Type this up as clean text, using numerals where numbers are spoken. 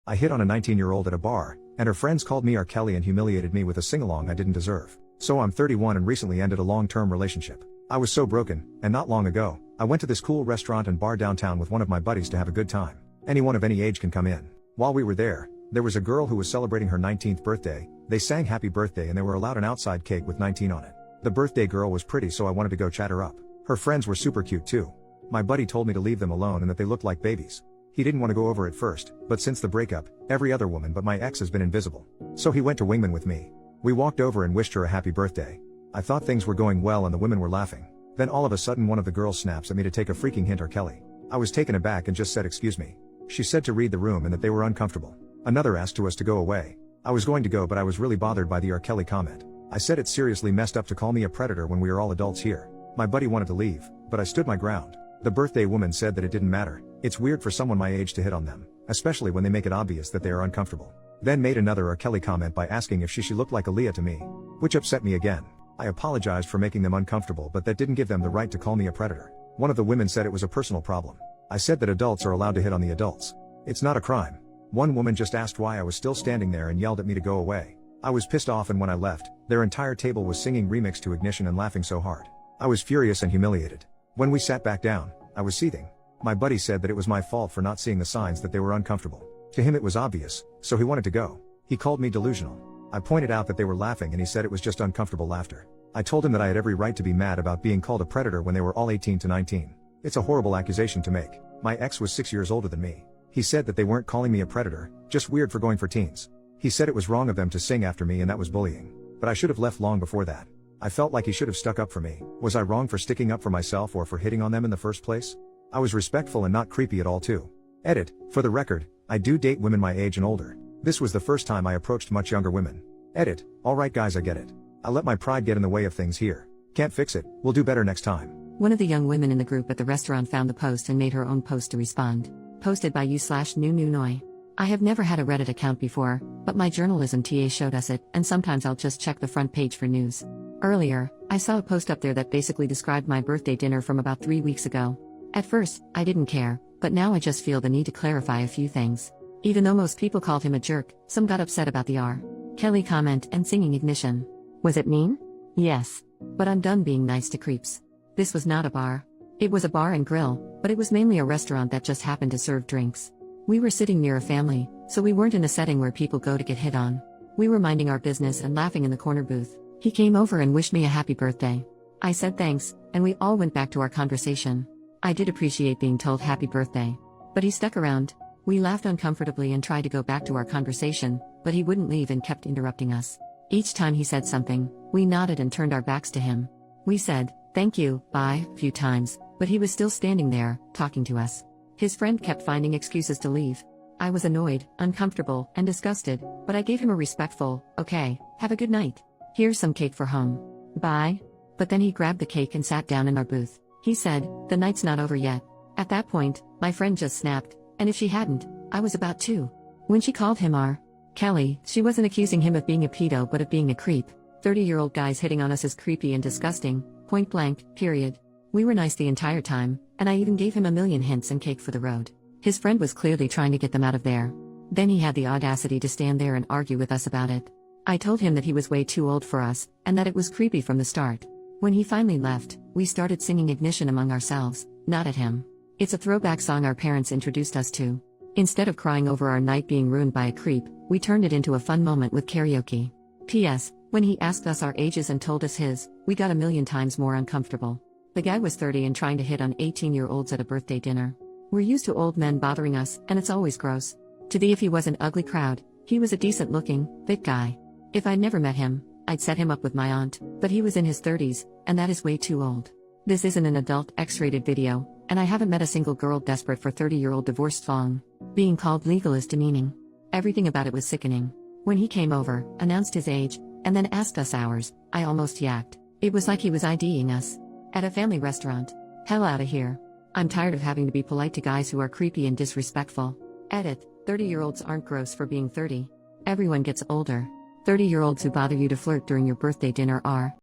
I hit on a 19-year-old at a bar, and her friends called me R. Kelly and humiliated me with a sing-along I didn't deserve. So I'm 31 and recently ended a long-term relationship. I was so broken, and not long ago, I went to this cool restaurant and bar downtown with one of my buddies to have a good time. Anyone of any age can come in. While we were there was a girl who was celebrating her 19th birthday. They sang happy birthday and they were allowed an outside cake with 19 on it. The birthday girl was pretty, so I wanted to go chat her up. Her friends were super cute too. My buddy told me to leave them alone and that they looked like babies. He didn't want to go over at first, but since the breakup, every other woman but my ex has been invisible. So he went to Wingman with me. We walked over and wished her a happy birthday. I thought things were going well and the women were laughing. Then all of a sudden one of the girls snaps at me to take a freaking hint, R. Kelly. I was taken aback and just said excuse me. She said to read the room and that they were uncomfortable. Another asked us to go away. I was going to go, but I was really bothered by the R. Kelly comment. I said it's seriously messed up to call me a predator when we are all adults here. My buddy wanted to leave, but I stood my ground. The birthday woman said that it didn't matter. It's weird for someone my age to hit on them, especially when they make it obvious that they are uncomfortable. Then made another R. Kelly comment by asking if she looked like Aaliyah to me, which upset me again. I apologized for making them uncomfortable, but that didn't give them the right to call me a predator. One of the women said it was a personal problem. I said that adults are allowed to hit on the adults. It's not a crime. One woman just asked why I was still standing there and yelled at me to go away. I was pissed off, and when I left, their entire table was singing Remix to Ignition and laughing so hard. I was furious and humiliated. When we sat back down, I was seething. My buddy said that it was my fault for not seeing the signs that they were uncomfortable. To him it was obvious, so he wanted to go. He called me delusional. I pointed out that they were laughing and he said it was just uncomfortable laughter. I told him that I had every right to be mad about being called a predator when they were all 18 to 19. It's a horrible accusation to make. My ex was 6 years older than me. He said that they weren't calling me a predator, just weird for going for teens. He said it was wrong of them to sing after me and that was bullying. But I should have left long before that. I felt like he should have stuck up for me. Was I wrong for sticking up for myself or for hitting on them in the first place? I was respectful and not creepy at all too. Edit, for the record, I do date women my age and older. This was the first time I approached much younger women. Edit, alright guys, I get it. I let my pride get in the way of things here. Can't fix it, we'll do better next time. One of the young women in the group at the restaurant found the post and made her own post to respond. Posted by you/new. I have never had a Reddit account before, but my journalism TA showed us it, and sometimes I'll just check the front page for news. Earlier, I saw a post up there that basically described my birthday dinner from about 3 weeks ago. At first, I didn't care, but now I just feel the need to clarify a few things. Even though most people called him a jerk, some got upset about the R. Kelly comment and singing Ignition. Was it mean? Yes. But I'm done being nice to creeps. This was not a bar. It was a bar and grill, but it was mainly a restaurant that just happened to serve drinks. We were sitting near a family, so we weren't in a setting where people go to get hit on. We were minding our business and laughing in the corner booth. He came over and wished me a happy birthday. I said thanks, and we all went back to our conversation. I did appreciate being told happy birthday. But he stuck around. We laughed uncomfortably and tried to go back to our conversation, but he wouldn't leave and kept interrupting us. Each time he said something, we nodded and turned our backs to him. We said, thank you, bye, a few times, but he was still standing there, talking to us. His friend kept finding excuses to leave. I was annoyed, uncomfortable, and disgusted, but I gave him a respectful, okay, have a good night. Here's some cake for home. Bye. But then he grabbed the cake and sat down in our booth. He said, the night's not over yet. At that point, my friend just snapped, and if she hadn't, I was about to. When she called him R. Kelly, she wasn't accusing him of being a pedo but of being a creep. 30-year-old guys hitting on us is creepy and disgusting, point blank, period. We were nice the entire time, and I even gave him a million hints and cake for the road. His friend was clearly trying to get them out of there. Then he had the audacity to stand there and argue with us about it. I told him that he was way too old for us, and that it was creepy from the start. When he finally left, we started singing Ignition among ourselves, not at him. It's a throwback song our parents introduced us to. Instead of crying over our night being ruined by a creep, we turned it into a fun moment with karaoke. P.S. When he asked us our ages and told us his, we got a million times more uncomfortable. The guy was 30 and trying to hit on 18-year-olds at a birthday dinner. We're used to old men bothering us, and it's always gross. To the if he was an ugly crowd, he was a decent-looking, fit guy. If I'd never met him, I'd set him up with my aunt, but he was in his 30s, and that is way too old. This isn't an adult X-rated video, and I haven't met a single girl desperate for 30-year-old divorced thong. Being called legal is demeaning. Everything about it was sickening. When he came over, announced his age, and then asked us ours, I almost yacked. It was like he was IDing us. At a family restaurant. Hell outta here. I'm tired of having to be polite to guys who are creepy and disrespectful. Edit, 30-year-olds aren't gross for being 30. Everyone gets older. 30-year-olds who bother you to flirt during your birthday dinner are.